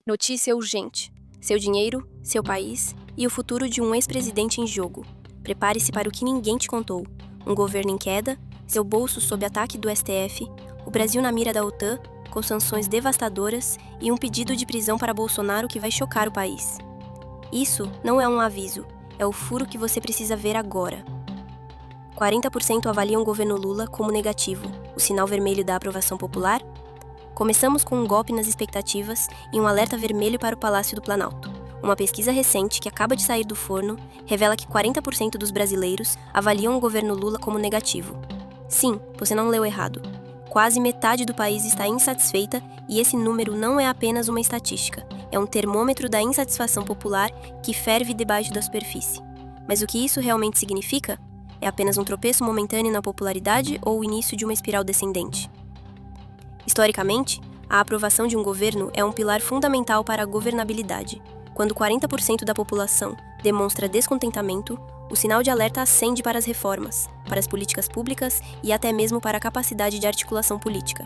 Notícia urgente. Seu dinheiro, seu país e o futuro de um ex-presidente em jogo. Prepare-se para o que ninguém te contou. Um governo em queda, seu bolso sob ataque do STF, o Brasil na mira da OTAN, com sanções devastadoras e um pedido de prisão para Bolsonaro que vai chocar o país. Isso não é um aviso, é o furo que você precisa ver agora. 40% avaliam o governo Lula como negativo, o sinal vermelho da aprovação popular. Começamos com um golpe nas expectativas e um alerta vermelho para o Palácio do Planalto. Uma pesquisa recente que acaba de sair do forno revela que 40% dos brasileiros avaliam o governo Lula como negativo. Sim, você não leu errado. Quase metade do país está insatisfeita e esse número não é apenas uma estatística, é um termômetro da insatisfação popular que ferve debaixo da superfície. Mas o que isso realmente significa? É apenas um tropeço momentâneo na popularidade ou o início de uma espiral descendente? Historicamente, a aprovação de um governo é um pilar fundamental para a governabilidade. Quando 40% da população demonstra descontentamento, o sinal de alerta acende para as reformas, para as políticas públicas e até mesmo para a capacidade de articulação política.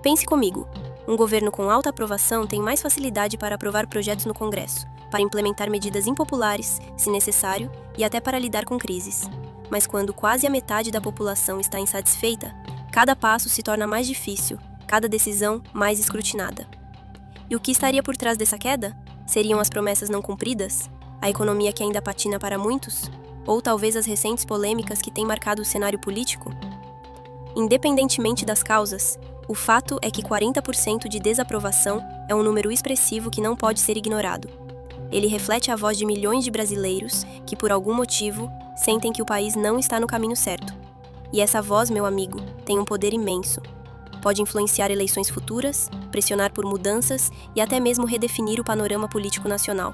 Pense comigo, um governo com alta aprovação tem mais facilidade para aprovar projetos no Congresso, para implementar medidas impopulares, se necessário, e até para lidar com crises. Mas quando quase a metade da população está insatisfeita, cada passo se torna mais difícil, cada decisão mais escrutinada. E o que estaria por trás dessa queda? Seriam as promessas não cumpridas? A economia que ainda patina para muitos? Ou talvez as recentes polêmicas que têm marcado o cenário político? Independentemente das causas, o fato é que 40% de desaprovação é um número expressivo que não pode ser ignorado. Ele reflete a voz de milhões de brasileiros que, por algum motivo, sentem que o país não está no caminho certo. E essa voz, meu amigo, tem um poder imenso. Pode influenciar eleições futuras, pressionar por mudanças e até mesmo redefinir o panorama político nacional.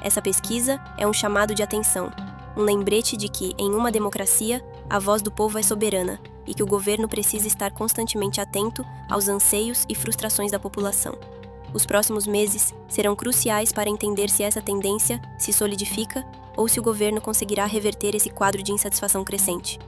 Essa pesquisa é um chamado de atenção, um lembrete de que, em uma democracia, a voz do povo é soberana e que o governo precisa estar constantemente atento aos anseios e frustrações da população. Os próximos meses serão cruciais para entender se essa tendência se solidifica ou se o governo conseguirá reverter esse quadro de insatisfação crescente.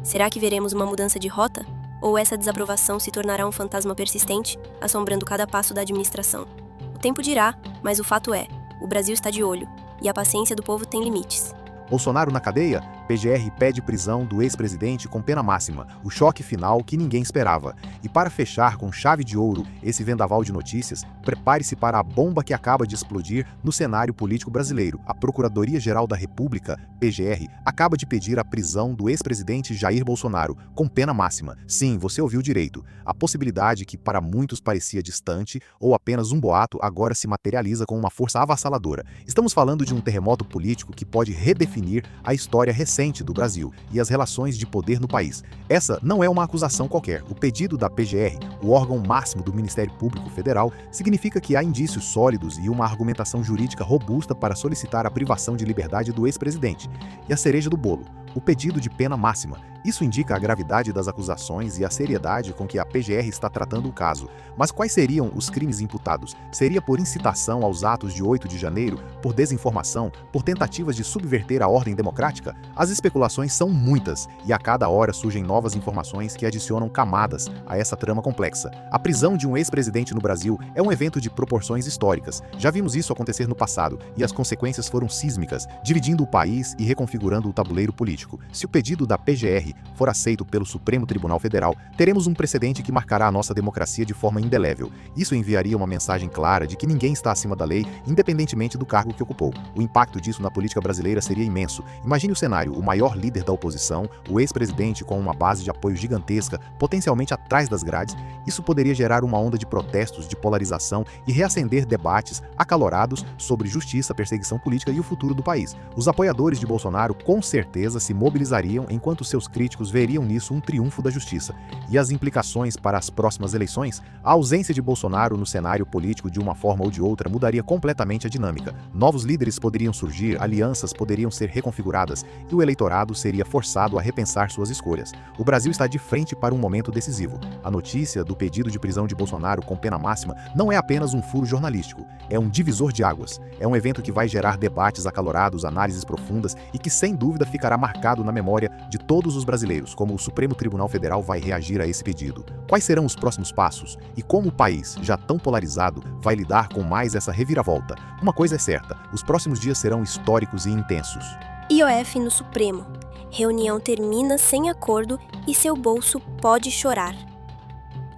Será que veremos uma mudança de rota? Ou essa desaprovação se tornará um fantasma persistente, assombrando cada passo da administração? O tempo dirá, mas o fato é, o Brasil está de olho, e a paciência do povo tem limites. Bolsonaro na cadeia? PGR pede prisão do ex-presidente com pena máxima, o choque final que ninguém esperava. E para fechar com chave de ouro esse vendaval de notícias, prepare-se para a bomba que acaba de explodir no cenário político brasileiro. A Procuradoria-Geral da República, PGR, acaba de pedir a prisão do ex-presidente Jair Bolsonaro, com pena máxima. Sim, você ouviu direito. A possibilidade que para muitos parecia distante ou apenas um boato agora se materializa com uma força avassaladora. Estamos falando de um terremoto político que pode redefinir a história recente do Brasil e as relações de poder no país. Essa não é uma acusação qualquer. O pedido da PGR, o órgão máximo do Ministério Público Federal, significa que há indícios sólidos e uma argumentação jurídica robusta para solicitar a privação de liberdade do ex-presidente. E a cereja do bolo, o pedido de pena máxima. Isso indica a gravidade das acusações e a seriedade com que a PGR está tratando o caso. Mas quais seriam os crimes imputados? Seria por incitação aos atos de 8 de janeiro, por desinformação, por tentativas de subverter a ordem democrática? As especulações são muitas, e a cada hora surgem novas informações que adicionam camadas a essa trama complexa. A prisão de um ex-presidente no Brasil é um evento de proporções históricas. Já vimos isso acontecer no passado, e as consequências foram sísmicas, dividindo o país e reconfigurando o tabuleiro político. Se o pedido da PGR for aceito pelo Supremo Tribunal Federal, teremos um precedente que marcará a nossa democracia de forma indelével. Isso enviaria uma mensagem clara de que ninguém está acima da lei, independentemente do cargo que ocupou. O impacto disso na política brasileira seria imenso. Imagine o cenário, o maior líder da oposição, o ex-presidente com uma base de apoio gigantesca, potencialmente atrás das grades. Isso poderia gerar uma onda de protestos, de polarização e reacender debates acalorados sobre justiça, perseguição política e o futuro do país. Os apoiadores de Bolsonaro com certeza se mobilizariam enquanto seus críticos veriam nisso um triunfo da justiça. E as implicações para as próximas eleições? A ausência de Bolsonaro no cenário político de uma forma ou de outra mudaria completamente a dinâmica. Novos líderes poderiam surgir, alianças poderiam ser reconfiguradas e o eleitorado seria forçado a repensar suas escolhas. O Brasil está de frente para um momento decisivo. A notícia do pedido de prisão de Bolsonaro com pena máxima não é apenas um furo jornalístico, é um divisor de águas. É um evento que vai gerar debates acalorados, análises profundas e que sem dúvida ficará marcado marcado na memória de todos os brasileiros, como o Supremo Tribunal Federal vai reagir a esse pedido. Quais serão os próximos passos? E como o país, já tão polarizado, vai lidar com mais essa reviravolta? Uma coisa é certa, os próximos dias serão históricos e intensos. IOF no Supremo. Reunião termina sem acordo e seu bolso pode chorar.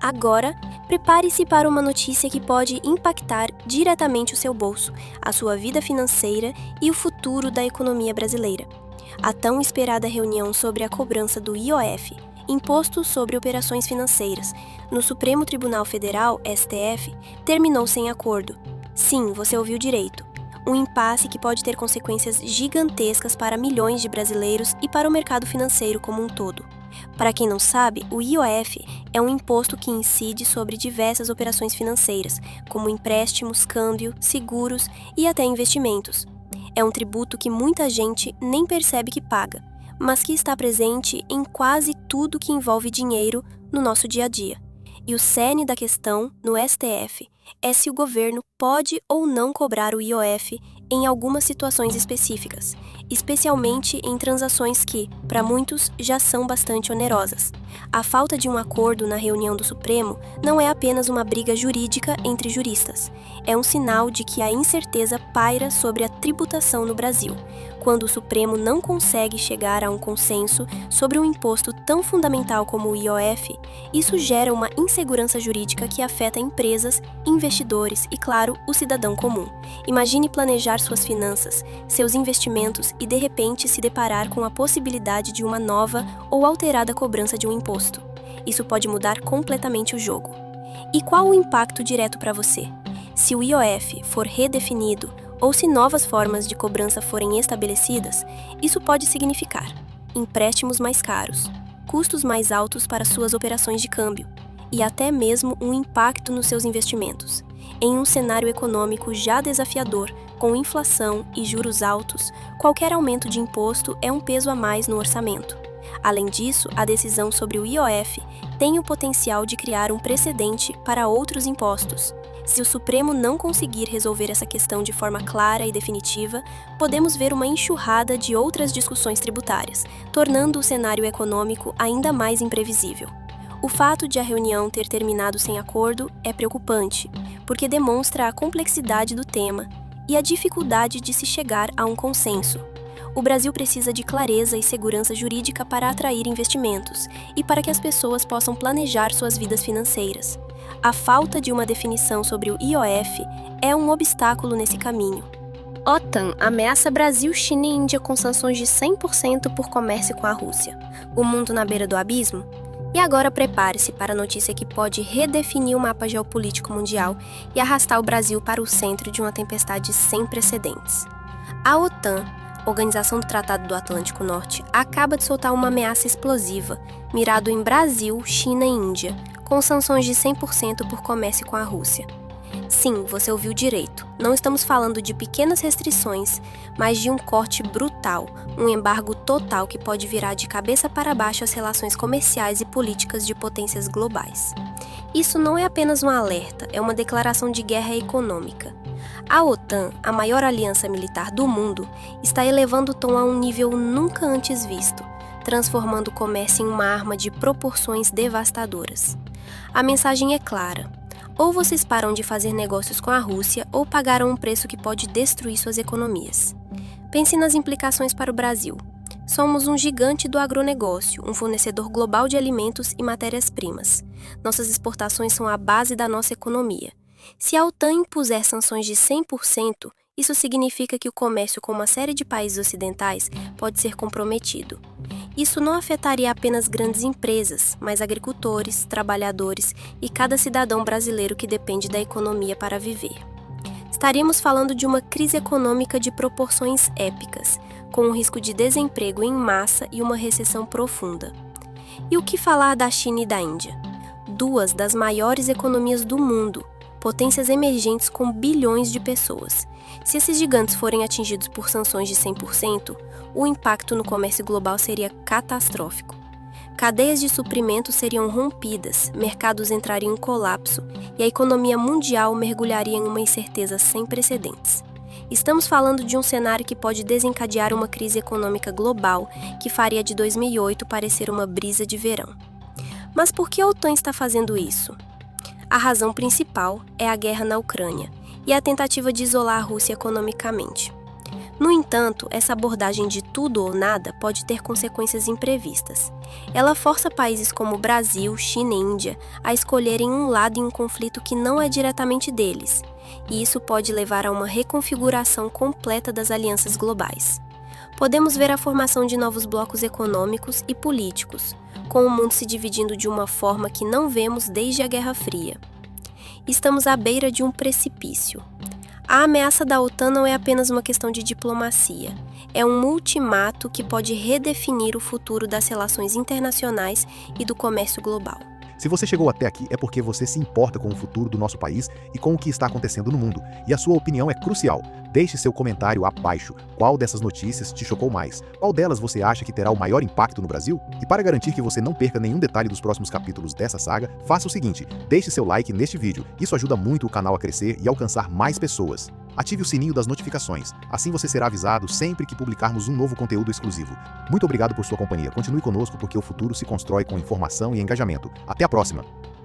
Agora, prepare-se para uma notícia que pode impactar diretamente o seu bolso, a sua vida financeira e o futuro da economia brasileira. A tão esperada reunião sobre a cobrança do IOF, Imposto sobre Operações Financeiras, no Supremo Tribunal Federal, STF, terminou sem acordo. Sim, você ouviu direito. Um impasse que pode ter consequências gigantescas para milhões de brasileiros e para o mercado financeiro como um todo. Para quem não sabe, o IOF é um imposto que incide sobre diversas operações financeiras, como empréstimos, câmbio, seguros e até investimentos. É um tributo que muita gente nem percebe que paga, mas que está presente em quase tudo que envolve dinheiro no nosso dia a dia. E o cerne da questão, no STF, é se o governo pode ou não cobrar o IOF em algumas situações específicas, especialmente em transações que, para muitos, já são bastante onerosas. A falta de um acordo na reunião do Supremo não é apenas uma briga jurídica entre juristas, é um sinal de que a incerteza paira sobre a tributação no Brasil, quando o Supremo não consegue chegar a um consenso sobre um imposto tão fundamental como o IOF. Isso gera uma insegurança jurídica que afeta empresas, investidores e, claro, o cidadão comum. Imagine planejar suas finanças, seus investimentos e, de repente, se deparar com a possibilidade de uma nova ou alterada cobrança de um imposto. Isso pode mudar completamente o jogo. E qual o impacto direto para você? Se o IOF for redefinido ou se novas formas de cobrança forem estabelecidas, isso pode significar empréstimos mais caros, custos mais altos para suas operações de câmbio e até mesmo um impacto nos seus investimentos. Em um cenário econômico já desafiador, com inflação e juros altos, qualquer aumento de imposto é um peso a mais no orçamento. Além disso, a decisão sobre o IOF tem o potencial de criar um precedente para outros impostos. Se o Supremo não conseguir resolver essa questão de forma clara e definitiva, podemos ver uma enxurrada de outras discussões tributárias, tornando o cenário econômico ainda mais imprevisível. O fato de a reunião ter terminado sem acordo é preocupante, porque demonstra a complexidade do tema e a dificuldade de se chegar a um consenso. O Brasil precisa de clareza e segurança jurídica para atrair investimentos e para que as pessoas possam planejar suas vidas financeiras. A falta de uma definição sobre o IOF é um obstáculo nesse caminho. OTAN ameaça Brasil, China e Índia com sanções de 100% por comércio com a Rússia. O mundo na beira do abismo? E agora prepare-se para a notícia que pode redefinir o mapa geopolítico mundial e arrastar o Brasil para o centro de uma tempestade sem precedentes. A OTAN, Organização do Tratado do Atlântico Norte, acaba de soltar uma ameaça explosiva, mirado em Brasil, China e Índia, com sanções de 100% por comércio com a Rússia. Sim, você ouviu direito. Não estamos falando de pequenas restrições, mas de um corte brutal, um embargo total que pode virar de cabeça para baixo as relações comerciais e políticas de potências globais. Isso não é apenas um alerta, é uma declaração de guerra econômica. A OTAN, a maior aliança militar do mundo, está elevando o tom a um nível nunca antes visto, transformando o comércio em uma arma de proporções devastadoras. A mensagem é clara: ou vocês param de fazer negócios com a Rússia ou pagarão um preço que pode destruir suas economias. Pense nas implicações para o Brasil. Somos um gigante do agronegócio, um fornecedor global de alimentos e matérias-primas. Nossas exportações são a base da nossa economia. Se a OTAN impuser sanções de 100%, isso significa que o comércio com uma série de países ocidentais pode ser comprometido. Isso não afetaria apenas grandes empresas, mas agricultores, trabalhadores e cada cidadão brasileiro que depende da economia para viver. Estaríamos falando de uma crise econômica de proporções épicas, com um risco de desemprego em massa e uma recessão profunda. E o que falar da China e da Índia? Duas das maiores economias do mundo, potências emergentes com bilhões de pessoas. Se esses gigantes forem atingidos por sanções de 100%, o impacto no comércio global seria catastrófico. Cadeias de suprimentos seriam rompidas, mercados entrariam em colapso e a economia mundial mergulharia em uma incerteza sem precedentes. Estamos falando de um cenário que pode desencadear uma crise econômica global que faria de 2008 parecer uma brisa de verão. Mas por que a OTAN está fazendo isso? A razão principal é a guerra na Ucrânia e a tentativa de isolar a Rússia economicamente. No entanto, essa abordagem de tudo ou nada pode ter consequências imprevistas. Ela força países como Brasil, China e Índia a escolherem um lado em um conflito que não é diretamente deles, e isso pode levar a uma reconfiguração completa das alianças globais. Podemos ver a formação de novos blocos econômicos e políticos, com o mundo se dividindo de uma forma que não vemos desde a Guerra Fria. Estamos à beira de um precipício. A ameaça da OTAN não é apenas uma questão de diplomacia, é um ultimato que pode redefinir o futuro das relações internacionais e do comércio global. Se você chegou até aqui é porque você se importa com o futuro do nosso país e com o que está acontecendo no mundo, e a sua opinião é crucial. Deixe seu comentário abaixo. Qual dessas notícias te chocou mais? Qual delas você acha que terá o maior impacto no Brasil? E para garantir que você não perca nenhum detalhe dos próximos capítulos dessa saga, faça o seguinte: deixe seu like neste vídeo. Isso ajuda muito o canal a crescer e alcançar mais pessoas. Ative o sininho das notificações, assim você será avisado sempre que publicarmos um novo conteúdo exclusivo. Muito obrigado por sua companhia. Continue conosco porque o futuro se constrói com informação e engajamento. Até a próxima!